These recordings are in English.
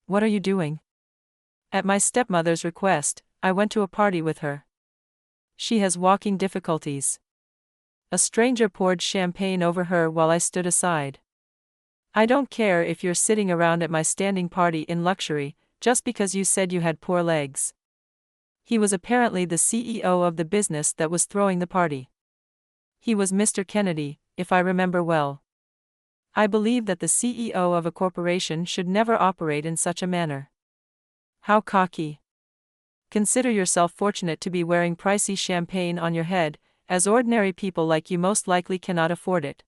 What are you doing? At my stepmother's request, I went to a party with her. She has walking difficulties. A stranger poured champagne over her while I stood aside. I don't care if you're sitting around at my standing party in luxury, just because you said you had poor legs. He was apparently the CEO of the business that was throwing the party. He was Mr. Kennedy, if I remember well. I believe that the CEO of a corporation should never operate in such a manner. How cocky. Consider yourself fortunate to be wearing pricey champagne on your head, as ordinary people like you most likely cannot afford it.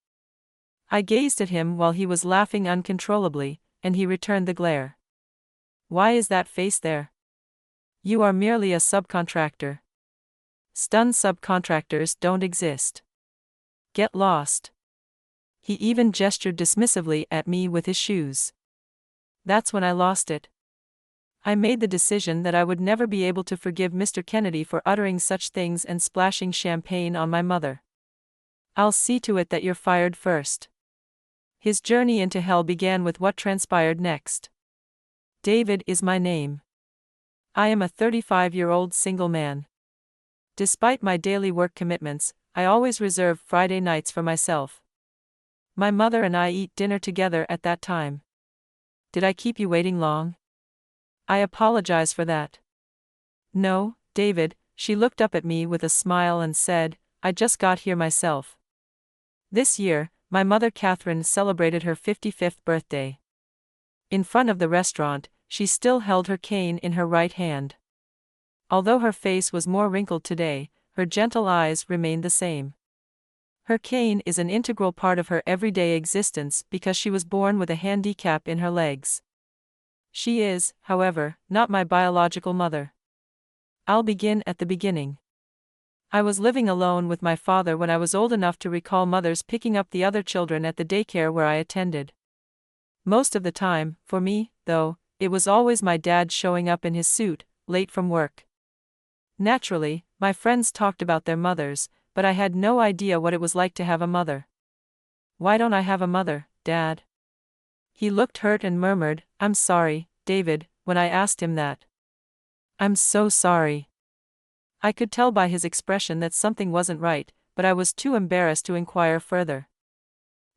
I gazed at him while he was laughing uncontrollably, and he returned the glare. Why is that face there? You are merely a subcontractor. Stunned subcontractors don't exist. Get lost. He even gestured dismissively at me with his shoes. That's when I lost it. I made the decision that I would never be able to forgive Mr. Kennedy for uttering such things and splashing champagne on my mother. I'll see to it that you're fired first. His journey into hell began with what transpired next. David is my name. I am a 35-year-old single man. Despite my daily work commitments, I always reserve Friday nights for myself. My mother and I eat dinner together at that time. Did I keep you waiting long? I apologize for that. No, David, she looked up at me with a smile and said, I just got here myself. This year, my mother Catherine celebrated her 55th birthday. In front of the restaurant, she still held her cane in her right hand. Although her face was more wrinkled today, her gentle eyes remained the same. Her cane is an integral part of her everyday existence because she was born with a handicap in her legs. She is, however, not my biological mother. I'll begin at the beginning. I was living alone with my father when I was old enough to recall mothers picking up the other children at the daycare where I attended. Most of the time, for me, though, it was always my dad showing up in his suit, late from work. Naturally, my friends talked about their mothers, but I had no idea what it was like to have a mother. Why don't I have a mother, Dad? He looked hurt and murmured, I'm sorry, David, when I asked him that. I'm so sorry. I could tell by his expression that something wasn't right, but I was too embarrassed to inquire further.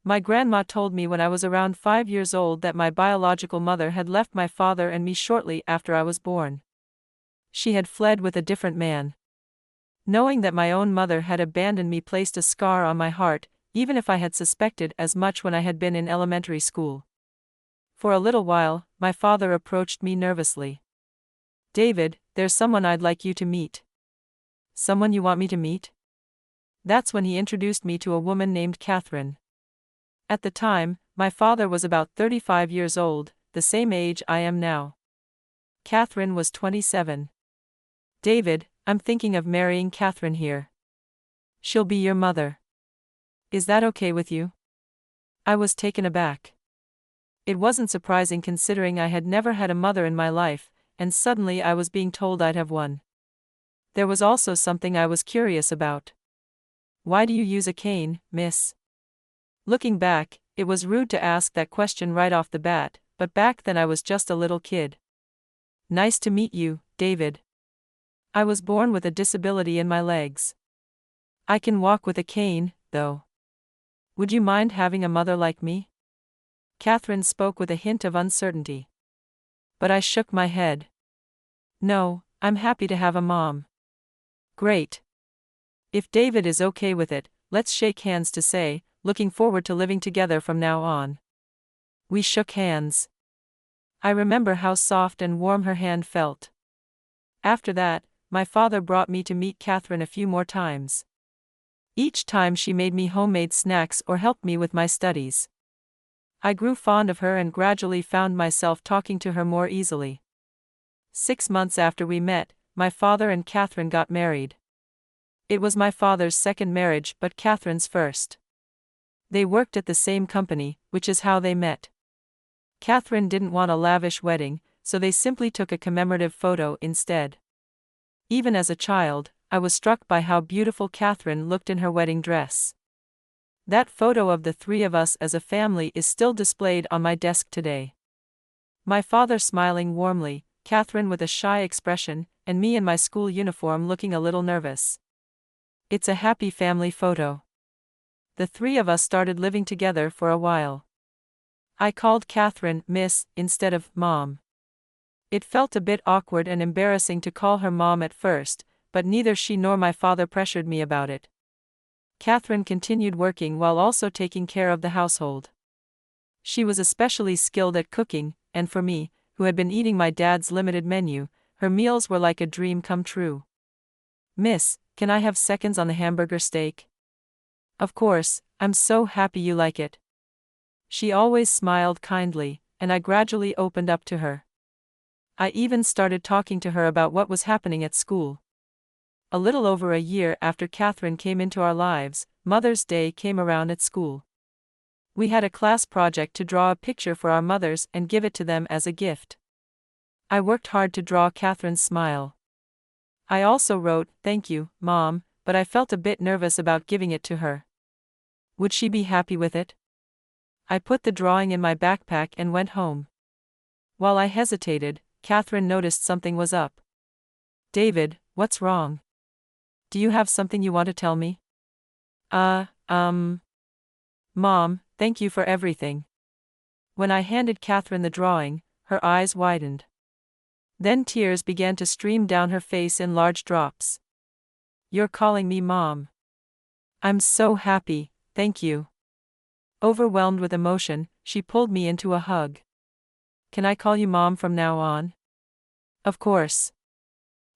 My grandma told me when I was around 5 years old that my biological mother had left my father and me shortly after I was born. She had fled with a different man. Knowing that my own mother had abandoned me placed a scar on my heart, even if I had suspected as much when I had been in elementary school. For a little while, my father approached me nervously. David, there's someone I'd like you to meet. Someone you want me to meet? That's when he introduced me to a woman named Catherine. At the time, my father was about 35 years old, the same age I am now. Catherine was 27. David, I'm thinking of marrying Catherine here. She'll be your mother. Is that okay with you? I was taken aback. It wasn't surprising considering I had never had a mother in my life, and suddenly I was being told I'd have one. There was also something I was curious about. Why do you use a cane, miss? Looking back, it was rude to ask that question right off the bat, but back then I was just a little kid. Nice to meet you, David. I was born with a disability in my legs. I can walk with a cane, though. Would you mind having a mother like me? Catherine spoke with a hint of uncertainty. But I shook my head. No, I'm happy to have a mom. Great. If David is okay with it, let's shake hands to say, looking forward to living together from now on. We shook hands. I remember how soft and warm her hand felt. After that, my father brought me to meet Catherine a few more times. Each time she made me homemade snacks or helped me with my studies. I grew fond of her and gradually found myself talking to her more easily. 6 months after we met, my father and Catherine got married. It was my father's second marriage but Catherine's first. They worked at the same company, which is how they met. Catherine didn't want a lavish wedding, so they simply took a commemorative photo instead. Even as a child, I was struck by how beautiful Catherine looked in her wedding dress. That photo of the three of us as a family is still displayed on my desk today. My father smiling warmly, Catherine with a shy expression, and me in my school uniform looking a little nervous. It's a happy family photo. The three of us started living together for a while. I called Catherine Miss instead of Mom. It felt a bit awkward and embarrassing to call her Mom at first, but neither she nor my father pressured me about it. Catherine continued working while also taking care of the household. She was especially skilled at cooking, and for me, who had been eating my dad's limited menu, her meals were like a dream come true. Miss, can I have seconds on the hamburger steak? Of course, I'm so happy you like it. She always smiled kindly, and I gradually opened up to her. I even started talking to her about what was happening at school. A little over a year after Catherine came into our lives, Mother's Day came around at school. We had a class project to draw a picture for our mothers and give it to them as a gift. I worked hard to draw Catherine's smile. I also wrote, "Thank you, Mom," but I felt a bit nervous about giving it to her. Would she be happy with it? I put the drawing in my backpack and went home. While I hesitated, Catherine noticed something was up. "David, what's wrong? Do you have something you want to tell me?" Mom, thank you for everything." When I handed Catherine the drawing, her eyes widened. Then tears began to stream down her face in large drops. "You're calling me Mom. I'm so happy, thank you." Overwhelmed with emotion, she pulled me into a hug. "Can I call you Mom from now on?" "Of course."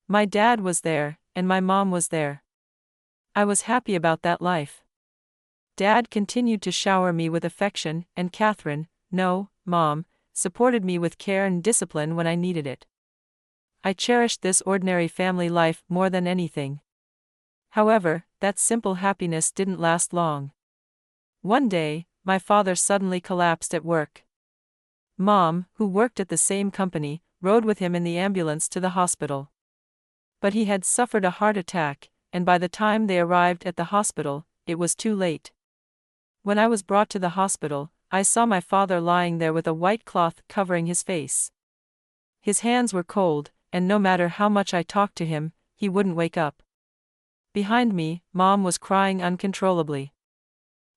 My dad was there, and my mom was there. I was happy about that life. Dad continued to shower me with affection, and Catherine, no, Mom, supported me with care and discipline when I needed it. I cherished this ordinary family life more than anything. However, that simple happiness didn't last long. One day, my father suddenly collapsed at work. Mom, who worked at the same company, rode with him in the ambulance to the hospital. But he had suffered a heart attack, and by the time they arrived at the hospital, it was too late. When I was brought to the hospital, I saw my father lying there with a white cloth covering his face. His hands were cold, and no matter how much I talked to him, he wouldn't wake up. Behind me, Mom was crying uncontrollably.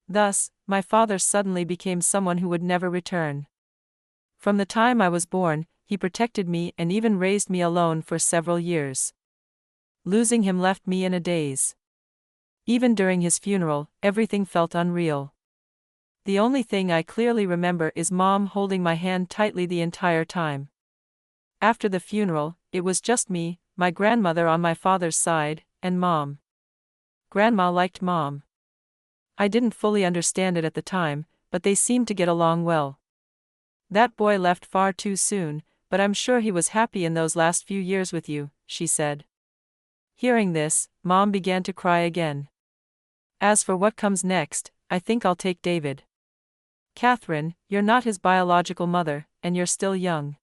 Thus, my father suddenly became someone who would never return. From the time I was born, he protected me and even raised me alone for several years. Losing him left me in a daze. Even during his funeral, everything felt unreal. The only thing I clearly remember is Mom holding my hand tightly the entire time. After the funeral, it was just me, my grandmother on my father's side, and Mom. Grandma liked Mom. I didn't fully understand it at the time, but they seemed to get along well. "That boy left far too soon, but I'm sure he was happy in those last few years with you," she said. Hearing this, Mom began to cry again. "As for what comes next, I think I'll take David. Catherine, you're not his biological mother, and you're still young.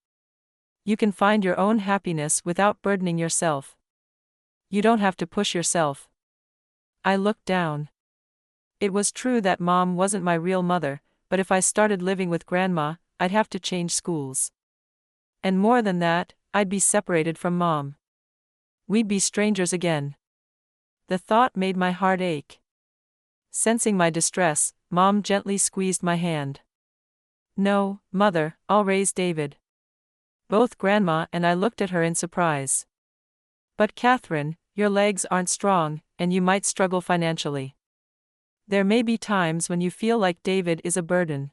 You can find your own happiness without burdening yourself. You don't have to push yourself." I looked down. It was true that Mom wasn't my real mother, but if I started living with Grandma, I'd have to change schools. And more than that, I'd be separated from Mom. We'd be strangers again. The thought made my heart ache. Sensing my distress, Mom gently squeezed my hand. "No, Mother, I'll raise David." Both Grandma and I looked at her in surprise. "But Catherine, your legs aren't strong, and you might struggle financially. There may be times when you feel like David is a burden.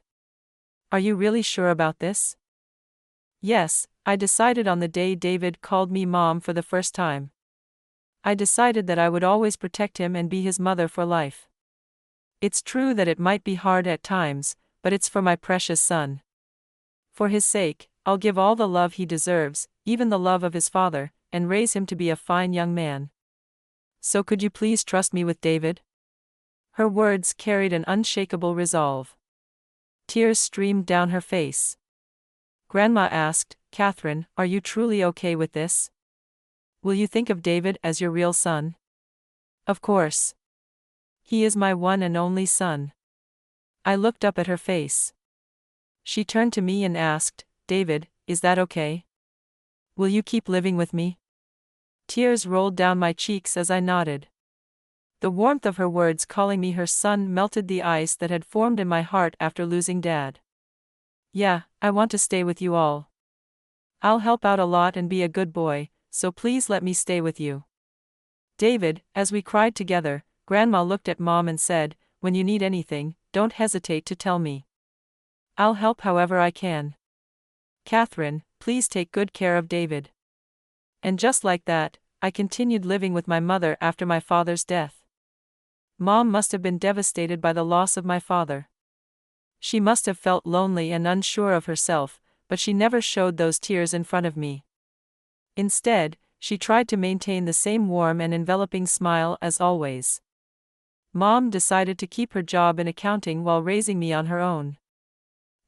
Are you really sure about this?" "Yes," I decided on the day David called me Mom for the first time. I decided that I would always protect him and be his mother for life. It's true that it might be hard at times, but it's for my precious son. For his sake, I'll give all the love he deserves, even the love of his father, and raise him to be a fine young man. So could you please trust me with David?" Her words carried an unshakable resolve. Tears streamed down her face. Grandma asked, "Catherine, are you truly okay with this? Will you think of David as your real son?" "Of course. He is my one and only son." I looked up at her face. She turned to me and asked, "David, is that okay? Will you keep living with me? Tears rolled down my cheeks as I nodded. The warmth of her words calling me her son melted the ice that had formed in my heart after losing Dad. Yeah, I want to stay with you all. I'll help out a lot and be a good boy, so please let me stay with you. David, as we cried together, Grandma looked at Mom and said, when you need anything, don't hesitate to tell me. I'll help however I can. Catherine, please take good care of David. And just like that, I continued living with my mother after my father's death. Mom must have been devastated by the loss of my father. She must have felt lonely and unsure of herself, but she never showed those tears in front of me. Instead, she tried to maintain the same warm and enveloping smile as always. Mom decided to keep her job in accounting while raising me on her own.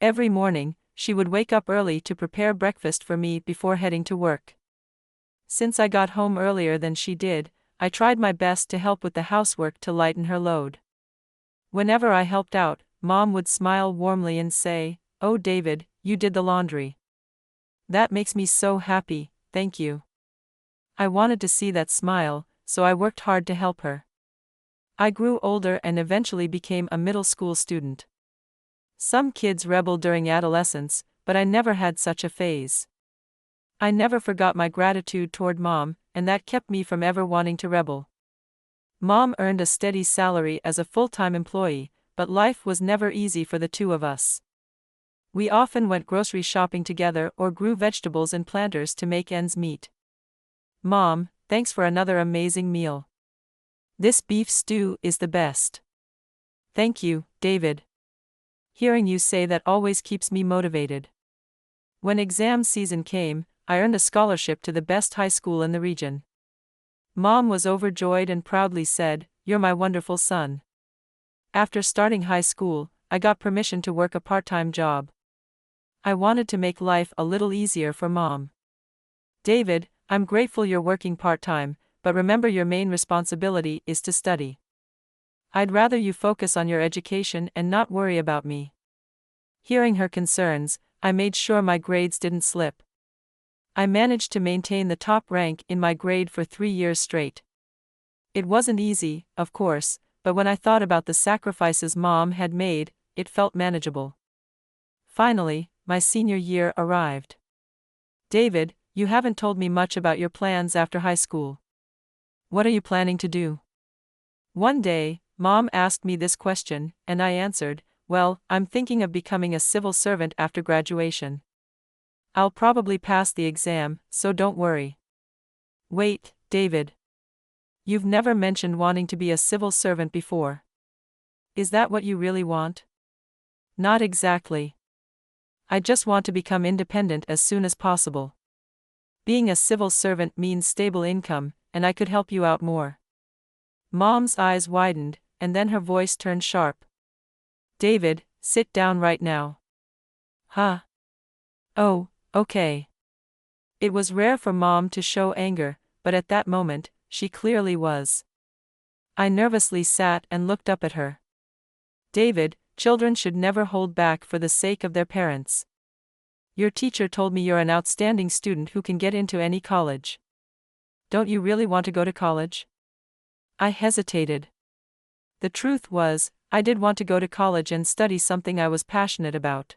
Every morning, she would wake up early to prepare breakfast for me before heading to work. Since I got home earlier than she did, I tried my best to help with the housework to lighten her load. Whenever I helped out, Mom would smile warmly and say, "Oh David, you did the laundry. That makes me so happy, thank you." I wanted to see that smile, so I worked hard to help her. I grew older and eventually became a middle school student. Some kids rebel during adolescence, but I never had such a phase. I never forgot my gratitude toward Mom, and that kept me from ever wanting to rebel. Mom earned a steady salary as a full-time employee, but life was never easy for the two of us. We often went grocery shopping together or grew vegetables in planters to make ends meet. Mom, thanks for another amazing meal. This beef stew is the best. Thank you, David. Hearing you say that always keeps me motivated. When exam season came, I earned a scholarship to the best high school in the region. Mom was overjoyed and proudly said, "You're my wonderful son." After starting high school, I got permission to work a part-time job. I wanted to make life a little easier for Mom. "David, I'm grateful you're working part-time, but remember your main responsibility is to study. I'd rather you focus on your education and not worry about me." Hearing her concerns, I made sure my grades didn't slip. I managed to maintain the top rank in my grade for 3 years straight. It wasn't easy, of course, but when I thought about the sacrifices Mom had made, it felt manageable. Finally, my senior year arrived. "David, you haven't told me much about your plans after high school. What are you planning to do?" One day, Mom asked me this question, and I answered, "Well, I'm thinking of becoming a civil servant after graduation. I'll probably pass the exam, so don't worry." "Wait, David. You've never mentioned wanting to be a civil servant before. Is that what you really want?" "Not exactly. I just want to become independent as soon as possible. Being a civil servant means stable income, and I could help you out more." Mom's eyes widened, and then her voice turned sharp. "David, sit down right now." "Huh? Oh, okay." It was rare for Mom to show anger, but at that moment, she clearly was. I nervously sat and looked up at her. "David, children should never hold back for the sake of their parents. Your teacher told me you're an outstanding student who can get into any college. Don't you really want to go to college?" I hesitated. The truth was, I did want to go to college and study something I was passionate about.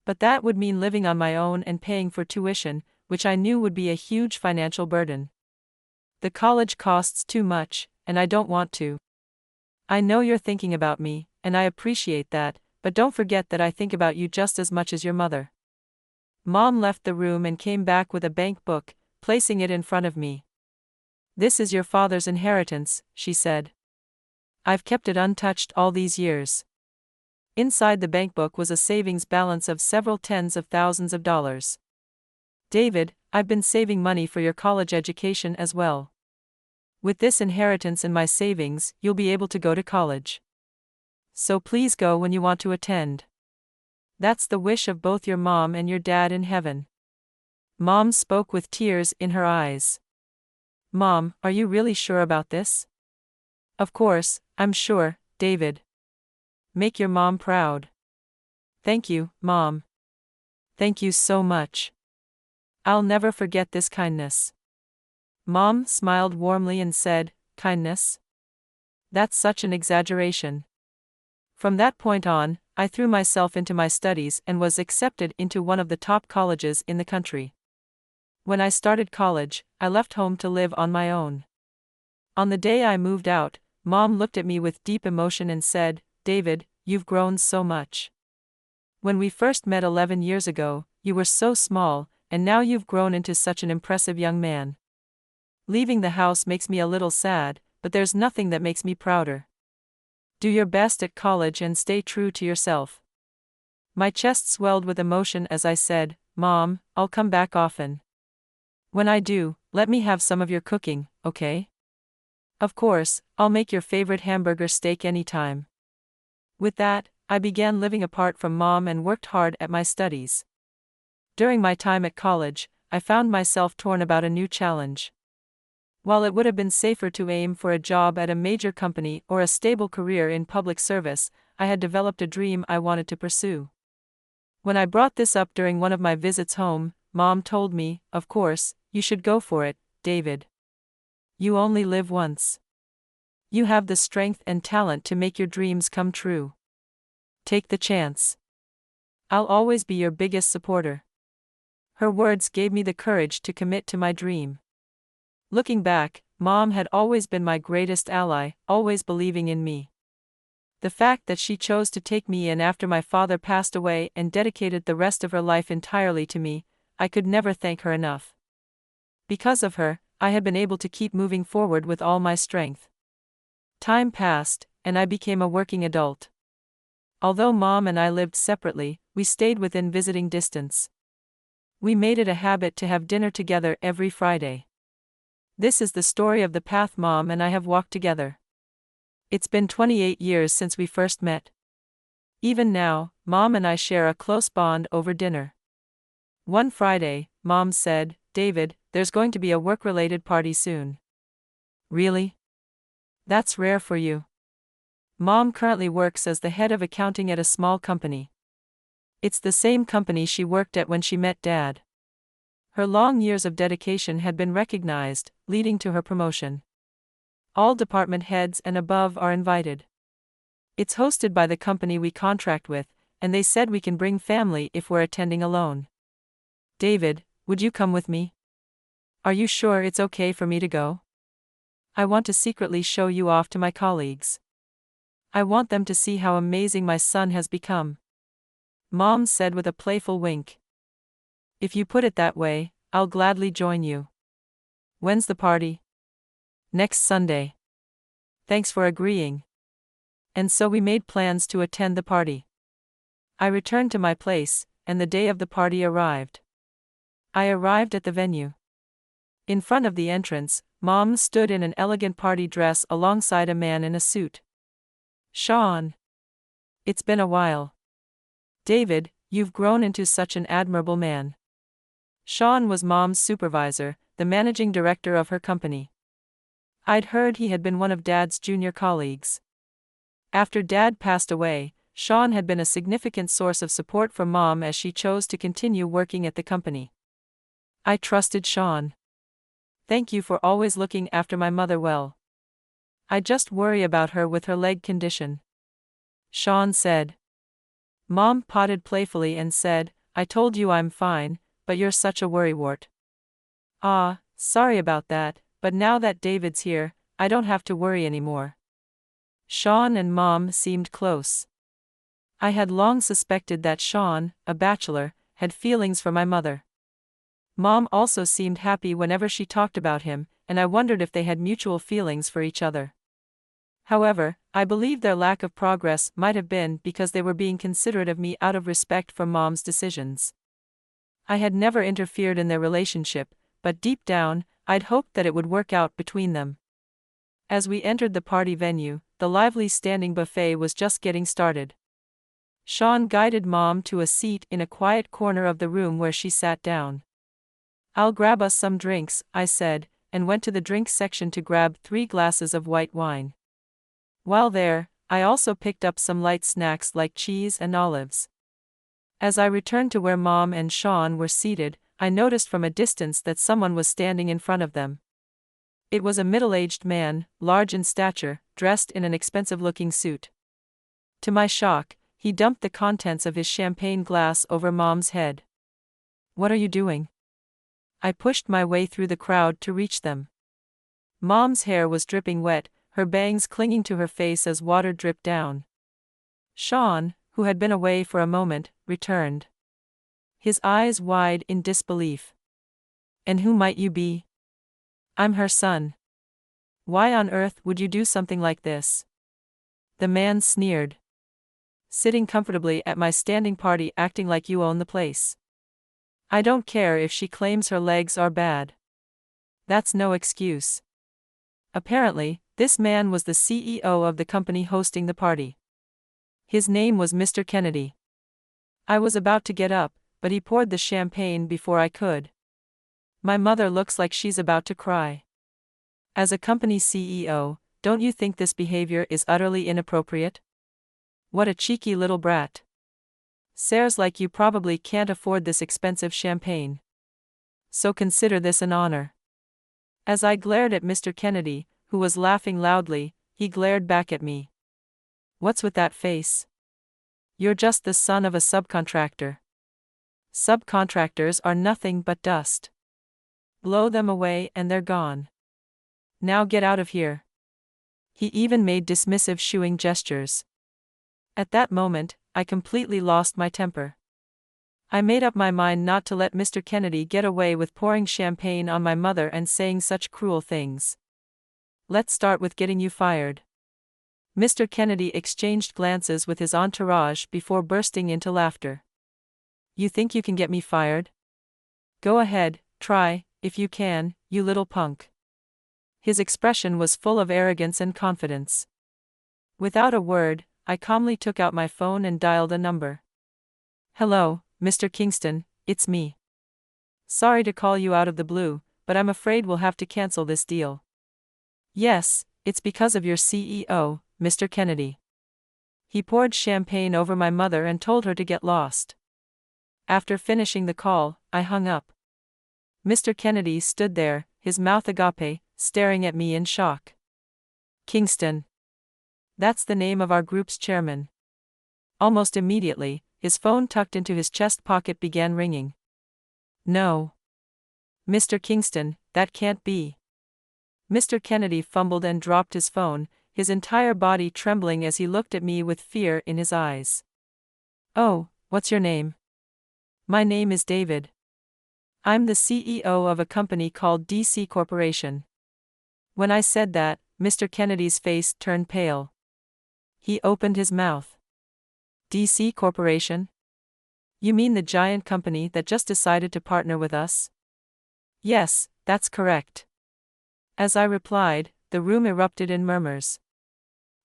But that would mean living on my own and paying for tuition, which I knew would be a huge financial burden. The college costs too much, and I don't want to. "I know you're thinking about me, and I appreciate that, but don't forget that I think about you just as much as your mother." Mom left the room and came back with a bank book, placing it in front of me. "This is your father's inheritance," she said. "I've kept it untouched all these years." Inside the bank book was a savings balance of several tens of thousands of dollars. "David, I've been saving money for your college education as well. With this inheritance and my savings, you'll be able to go to college. So please go when you want to attend. That's the wish of both your mom and your dad in heaven." Mom spoke with tears in her eyes. "Mom, are you really sure about this?" "Of course, I'm sure, David. Make your mom proud." "Thank you, Mom." Thank you so much. I'll never forget this kindness. Mom smiled warmly and said, kindness? That's such an exaggeration. From that point on, I threw myself into my studies and was accepted into one of the top colleges in the country. When I started college, I left home to live on my own. On the day I moved out, Mom looked at me with deep emotion and said, David, you've grown so much. When we first met 11 years ago, you were so small, and now you've grown into such an impressive young man. Leaving the house makes me a little sad, but there's nothing that makes me prouder. Do your best at college and stay true to yourself. My chest swelled with emotion as I said, Mom, I'll come back often. When I do, let me have some of your cooking, okay? Of course, I'll make your favorite hamburger steak anytime. With that, I began living apart from Mom and worked hard at my studies. During my time at college, I found myself torn about a new challenge. While it would have been safer to aim for a job at a major company or a stable career in public service, I had developed a dream I wanted to pursue. When I brought this up during one of my visits home, Mom told me, of course, you should go for it, David. You only live once. You have the strength and talent to make your dreams come true. Take the chance. I'll always be your biggest supporter. Her words gave me the courage to commit to my dream. Looking back, Mom had always been my greatest ally, always believing in me. The fact that she chose to take me in after my father passed away and dedicated the rest of her life entirely to me, I could never thank her enough. Because of her, I had been able to keep moving forward with all my strength. Time passed, and I became a working adult. Although Mom and I lived separately, we stayed within visiting distance. We made it a habit to have dinner together every Friday. This is the story of the path Mom and I have walked together. It's been 28 years since we first met. Even now, Mom and I share a close bond over dinner. One Friday, Mom said, David, there's going to be a work-related party soon. Really? That's rare for you. Mom currently works as the head of accounting at a small company. It's the same company she worked at when she met Dad. Her long years of dedication had been recognized, leading to her promotion. All department heads and above are invited. It's hosted by the company we contract with, and they said we can bring family if we're attending alone. David, would you come with me? Are you sure it's okay for me to go? I want to secretly show you off to my colleagues. I want them to see how amazing my son has become. Mom said with a playful wink. If you put it that way, I'll gladly join you. When's the party? Next Sunday. Thanks for agreeing. And so we made plans to attend the party. I returned to my place, and the day of the party arrived. I arrived at the venue. In front of the entrance, Mom stood in an elegant party dress alongside a man in a suit. Sean. It's been a while. David, you've grown into such an admirable man. Sean was Mom's supervisor, the managing director of her company. I'd heard he had been one of Dad's junior colleagues. After Dad passed away, Sean had been a significant source of support for Mom as she chose to continue working at the company. I trusted Sean. Thank you for always looking after my mother well. I just worry about her with her leg condition. Sean said. Mom potted playfully and said, I told you I'm fine, but you're such a worrywart. Ah, sorry about that, but now that David's here, I don't have to worry anymore. Sean and Mom seemed close. I had long suspected that Sean, a bachelor, had feelings for my mother. Mom also seemed happy whenever she talked about him, and I wondered if they had mutual feelings for each other. However, I believe their lack of progress might have been because they were being considerate of me out of respect for Mom's decisions. I had never interfered in their relationship, but deep down, I'd hoped that it would work out between them. As we entered the party venue, the lively standing buffet was just getting started. Sean guided Mom to a seat in a quiet corner of the room where she sat down. I'll grab us some drinks, I said, and went to the drink section to grab 3 glasses of white wine. While there, I also picked up some light snacks like cheese and olives. As I returned to where Mom and Sean were seated, I noticed from a distance that someone was standing in front of them. It was a middle-aged man, large in stature, dressed in an expensive-looking suit. To my shock, he dumped the contents of his champagne glass over Mom's head. "What are you doing?" I pushed my way through the crowd to reach them. Mom's hair was dripping wet, her bangs clinging to her face as water dripped down. Sean, who had been away for a moment, returned. His eyes wide in disbelief. "And who might you be?" "I'm her son." "Why on earth would you do something like this?" The man sneered. "Sitting comfortably at my standing party acting like you own the place. I don't care if she claims her legs are bad. That's no excuse." Apparently, this man was the CEO of the company hosting the party. His name was Mr. Kennedy. I was about to get up, but he poured the champagne before I could. "My mother looks like she's about to cry. As a company CEO, don't you think this behavior is utterly inappropriate? What a cheeky little brat. Says like you probably can't afford this expensive champagne. So consider this an honor." As I glared at Mr. Kennedy, who was laughing loudly, he glared back at me. "What's with that face? You're just the son of a subcontractor. Subcontractors are nothing but dust. Blow them away and they're gone. Now get out of here." He even made dismissive shooing gestures. At that moment, I completely lost my temper. I made up my mind not to let Mr. Kennedy get away with pouring champagne on my mother and saying such cruel things. "Let's start with getting you fired." Mr. Kennedy exchanged glances with his entourage before bursting into laughter. "You think you can get me fired? Go ahead, try, if you can, you little punk." His expression was full of arrogance and confidence. Without a word, I calmly took out my phone and dialed a number. "Hello, Mr. Kingston, it's me. Sorry to call you out of the blue, but I'm afraid we'll have to cancel this deal." "Yes, it's because of your CEO, Mr. Kennedy." He poured champagne over my mother and told her to get lost. After finishing the call, I hung up. Mr. Kennedy stood there, his mouth agape, staring at me in shock. "Kingston. That's the name of our group's chairman." Almost immediately, his phone tucked into his chest pocket began ringing. "No. Mr. Kingston, that can't be." Mr. Kennedy fumbled and dropped his phone, his entire body trembling as he looked at me with fear in his eyes. "Oh, what's your name?" "My name is David. I'm the CEO of a company called DC Corporation." When I said that, Mr. Kennedy's face turned pale. He opened his mouth. "DC Corporation? You mean the giant company that just decided to partner with us?" "Yes, that's correct." As I replied, the room erupted in murmurs.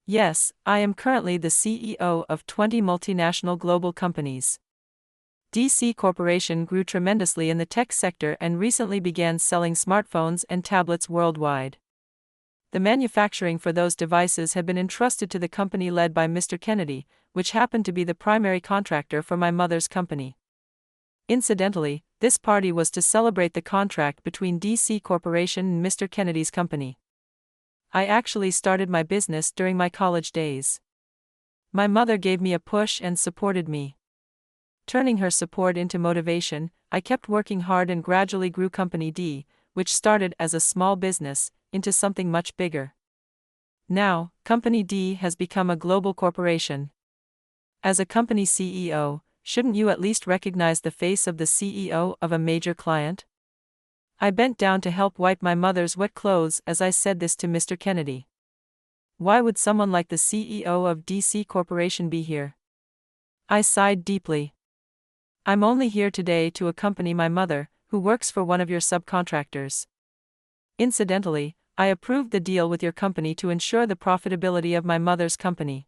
"Yes, I am currently the CEO of 20 multinational global companies. DC Corporation grew tremendously in the tech sector and recently began selling smartphones and tablets worldwide. The manufacturing for those devices had been entrusted to the company led by Mr. Kennedy, which happened to be the primary contractor for my mother's company. Incidentally, this party was to celebrate the contract between DC Corporation and Mr. Kennedy's company. I actually started my business during my college days. My mother gave me a push and supported me. Turning her support into motivation, I kept working hard and gradually grew Company D, which started as a small business, into something much bigger. Now, Company D has become a global corporation. As a company CEO, shouldn't you at least recognize the face of the CEO of a major client? I bent down to help wipe my mother's wet clothes as I said this to Mr. Kennedy. Why would someone like the CEO of DC Corporation be here? I sighed deeply. I'm only here today to accompany my mother, who works for one of your subcontractors. Incidentally, I approved the deal with your company to ensure the profitability of my mother's company.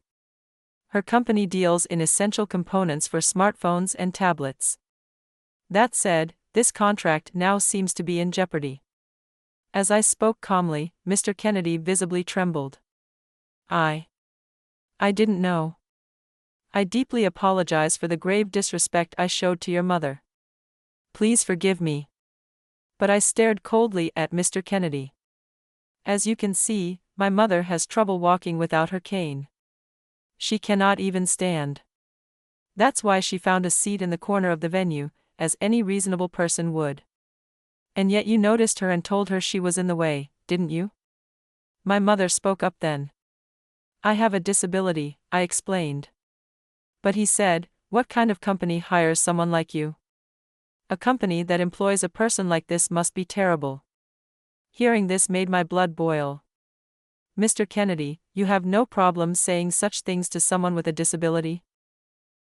Her company deals in essential components for smartphones and tablets. That said, this contract now seems to be in jeopardy." As I spoke calmly, Mr. Kennedy visibly trembled. I didn't know. I deeply apologize for the grave disrespect I showed to your mother. Please forgive me. But I stared coldly at Mr. Kennedy. As you can see, my mother has trouble walking without her cane. She cannot even stand. That's why she found a seat in the corner of the venue, as any reasonable person would. And yet you noticed her and told her she was in the way, didn't you? My mother spoke up then. I have a disability, I explained. But he said, what kind of company hires someone like you? A company that employs a person like this must be terrible. Hearing this made my blood boil. Mr. Kennedy, you have no problem saying such things to someone with a disability?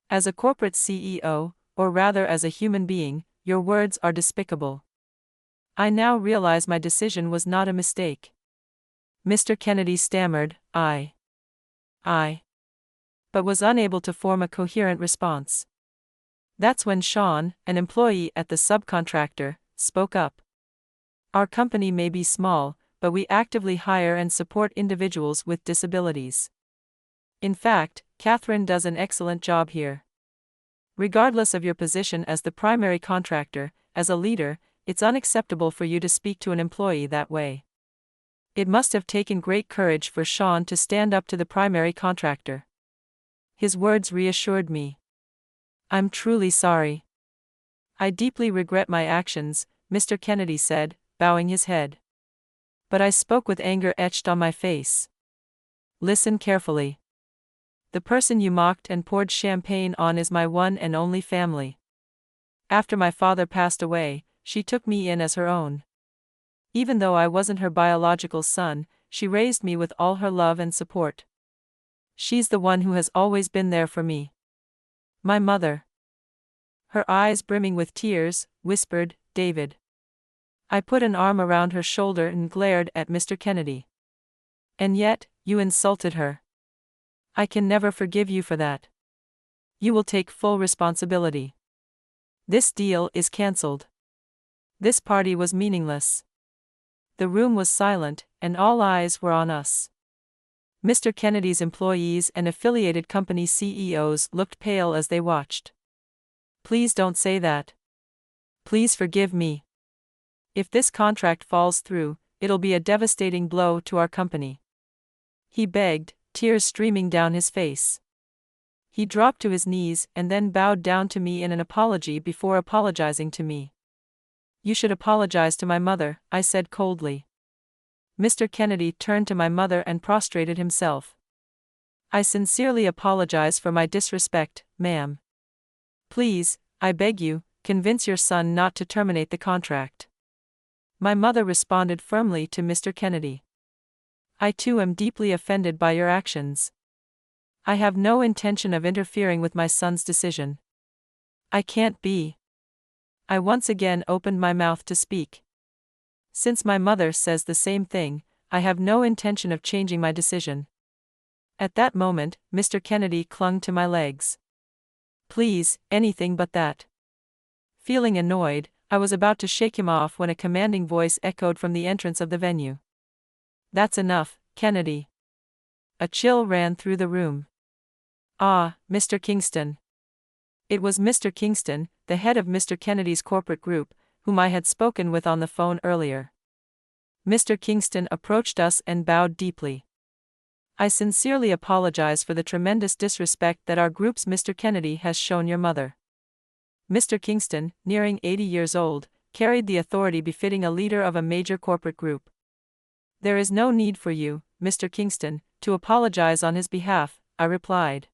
As a corporate CEO, or rather as a human being, your words are despicable. I now realize my decision was not a mistake. Mr. Kennedy stammered, I. But was unable to form a coherent response. That's when Sean, an employee at the subcontractor, spoke up. Our company may be small, but we actively hire and support individuals with disabilities. In fact, Catherine does an excellent job here. Regardless of your position as the primary contractor, as a leader, it's unacceptable for you to speak to an employee that way. It must have taken great courage for Sean to stand up to the primary contractor. His words reassured me. I'm truly sorry. I deeply regret my actions, Mr. Kennedy said, bowing his head. But I spoke with anger etched on my face. Listen carefully. The person you mocked and poured champagne on is my one and only family. After my father passed away, she took me in as her own. Even though I wasn't her biological son, she raised me with all her love and support. She's the one who has always been there for me. My mother. Her eyes brimming with tears, whispered, David. I put an arm around her shoulder and glared at Mr. Kennedy. And yet, you insulted her. I can never forgive you for that. You will take full responsibility. This deal is cancelled. This party was meaningless. The room was silent, and all eyes were on us. Mr. Kennedy's employees and affiliated company CEOs looked pale as they watched. Please don't say that. Please forgive me. If this contract falls through, it'll be a devastating blow to our company. He begged, tears streaming down his face. He dropped to his knees and then bowed down to me in an apology before apologizing to me. You should apologize to my mother, I said coldly. Mr. Kennedy turned to my mother and prostrated himself. I sincerely apologize for my disrespect, ma'am. Please, I beg you, convince your son not to terminate the contract. My mother responded firmly to Mr. Kennedy. I too am deeply offended by your actions. I have no intention of interfering with my son's decision. I can't be. I once again opened my mouth to speak. Since my mother says the same thing, I have no intention of changing my decision. At that moment, Mr. Kennedy clung to my legs. Please, anything but that. Feeling annoyed, I was about to shake him off when a commanding voice echoed from the entrance of the venue. That's enough, Kennedy. A chill ran through the room. Ah, Mr. Kingston. It was Mr. Kingston, the head of Mr. Kennedy's corporate group, whom I had spoken with on the phone earlier. Mr. Kingston approached us and bowed deeply. I sincerely apologize for the tremendous disrespect that our group's Mr. Kennedy has shown your mother. Mr. Kingston, nearing 80 years old, carried the authority befitting a leader of a major corporate group. There is no need for you, Mr. Kingston, to apologize on his behalf, I replied.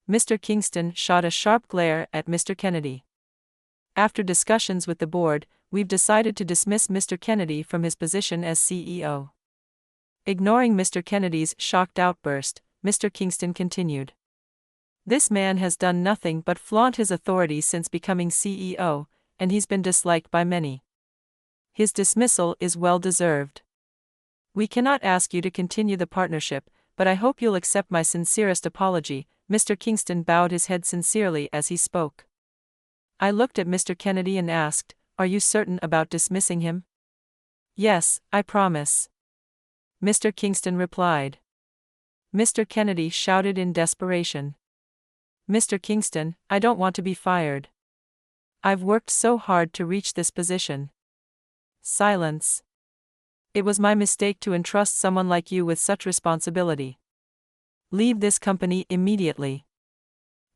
Mr. Kingston shot a sharp glare at Mr. Kennedy. After discussions with the board, we've decided to dismiss Mr. Kennedy from his position as CEO. Ignoring Mr. Kennedy's shocked outburst, Mr. Kingston continued. This man has done nothing but flaunt his authority since becoming CEO, and he's been disliked by many. His dismissal is well deserved. We cannot ask you to continue the partnership, but I hope you'll accept my sincerest apology. Mr. Kingston bowed his head sincerely as he spoke. I looked at Mr. Kennedy and asked, Are you certain about dismissing him? Yes, I promise. Mr. Kingston replied. Mr. Kennedy shouted in desperation. Mr. Kingston, I don't want to be fired. I've worked so hard to reach this position. Silence. It was my mistake to entrust someone like you with such responsibility. Leave this company immediately.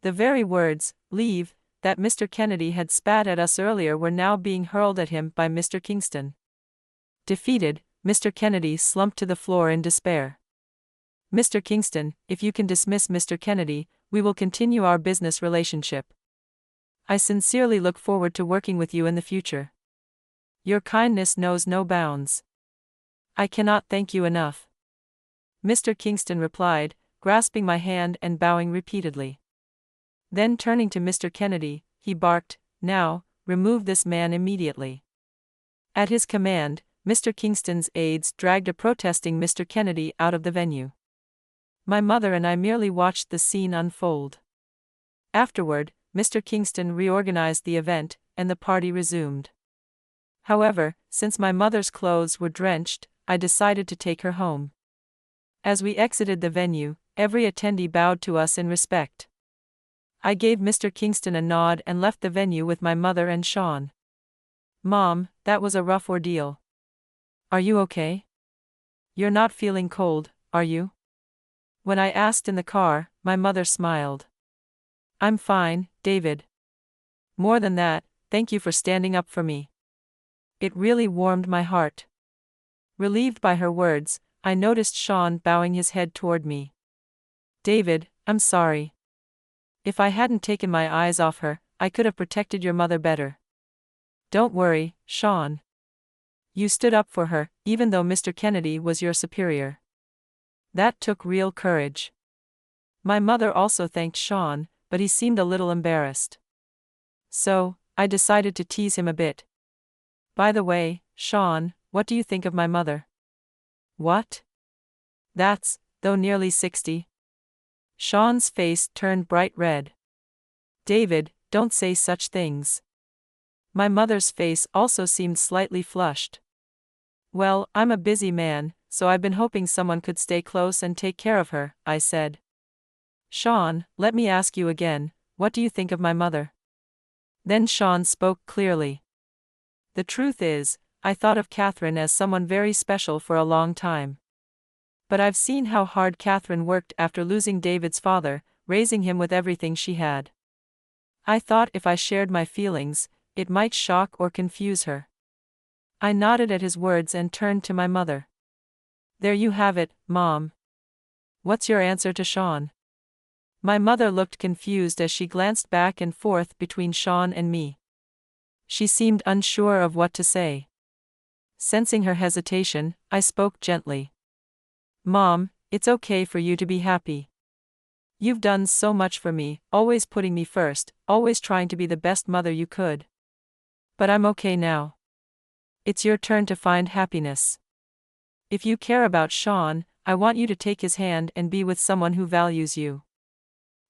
The very words, leave, that Mr. Kennedy had spat at us earlier were now being hurled at him by Mr. Kingston. Defeated, Mr. Kennedy slumped to the floor in despair. Mr. Kingston, if you can dismiss Mr. Kennedy, we will continue our business relationship. I sincerely look forward to working with you in the future. Your kindness knows no bounds. I cannot thank you enough. Mr. Kingston replied, grasping my hand and bowing repeatedly. Then turning to Mr. Kennedy, he barked, now, remove this man immediately. At his command, Mr. Kingston's aides dragged a protesting Mr. Kennedy out of the venue. My mother and I merely watched the scene unfold. Afterward, Mr. Kingston reorganized the event, and the party resumed. However, since my mother's clothes were drenched, I decided to take her home. As we exited the venue, every attendee bowed to us in respect. I gave Mr. Kingston a nod and left the venue with my mother and Sean. Mom, that was a rough ordeal. Are you okay? You're not feeling cold, are you? When I asked in the car, my mother smiled. I'm fine, David. More than that, thank you for standing up for me. It really warmed my heart. Relieved by her words, I noticed Sean bowing his head toward me. David, I'm sorry. If I hadn't taken my eyes off her, I could have protected your mother better. Don't worry, Sean. You stood up for her, even though Mr. Kennedy was your superior. That took real courage. My mother also thanked Sean, but he seemed a little embarrassed. So, I decided to tease him a bit. By the way, Sean, what do you think of my mother? What? That's, though nearly 60. Sean's face turned bright red. David, don't say such things. My mother's face also seemed slightly flushed. Well, I'm a busy man, so I've been hoping someone could stay close and take care of her, I said. Sean, let me ask you again, what do you think of my mother? Then Sean spoke clearly. The truth is, I thought of Catherine as someone very special for a long time. But I've seen how hard Catherine worked after losing David's father, raising him with everything she had. I thought if I shared my feelings, it might shock or confuse her. I nodded at his words and turned to my mother. There you have it, Mom. What's your answer to Sean? My mother looked confused as she glanced back and forth between Sean and me. She seemed unsure of what to say. Sensing her hesitation, I spoke gently. Mom, it's okay for you to be happy. You've done so much for me, always putting me first, always trying to be the best mother you could. But I'm okay now. It's your turn to find happiness. If you care about Sean, I want you to take his hand and be with someone who values you.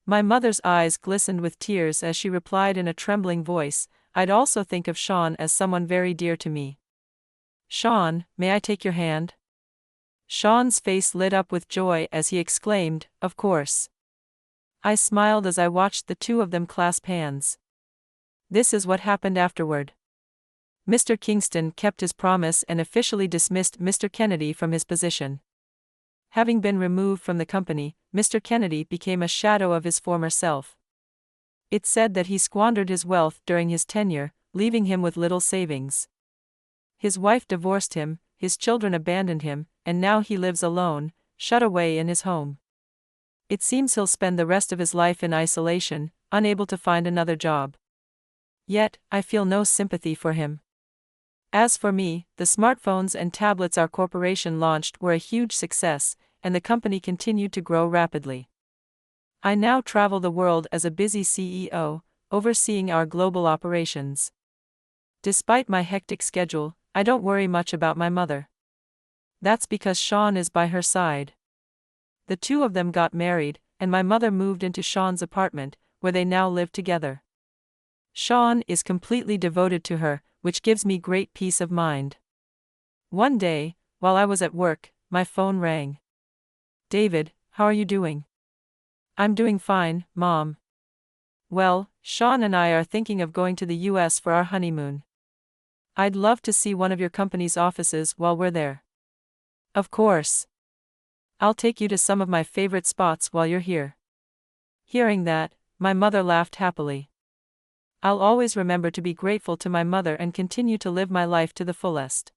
My mother's eyes glistened with tears as she replied in a trembling voice, I'd also think of Sean as someone very dear to me. Sean, may I take your hand? Sean's face lit up with joy as he exclaimed, of course. I smiled as I watched the two of them clasp hands. This is what happened afterward. Mr. Kingston kept his promise and officially dismissed Mr. Kennedy from his position. Having been removed from the company, Mr. Kennedy became a shadow of his former self. It's said that he squandered his wealth during his tenure, leaving him with little savings. His wife divorced him, his children abandoned him, and now he lives alone, shut away in his home. It seems he'll spend the rest of his life in isolation, unable to find another job. Yet, I feel no sympathy for him. As for me, the smartphones and tablets our corporation launched were a huge success, and the company continued to grow rapidly. I now travel the world as a busy CEO, overseeing our global operations. Despite my hectic schedule, I don't worry much about my mother. That's because Sean is by her side. The two of them got married, and my mother moved into Sean's apartment, where they now live together. Sean is completely devoted to her, which gives me great peace of mind. One day, while I was at work, my phone rang. David, how are you doing? I'm doing fine, Mom. Well, Sean and I are thinking of going to the US for our honeymoon. I'd love to see one of your company's offices while we're there. Of course. I'll take you to some of my favorite spots while you're here. Hearing that, my mother laughed happily. I'll always remember to be grateful to my mother and continue to live my life to the fullest.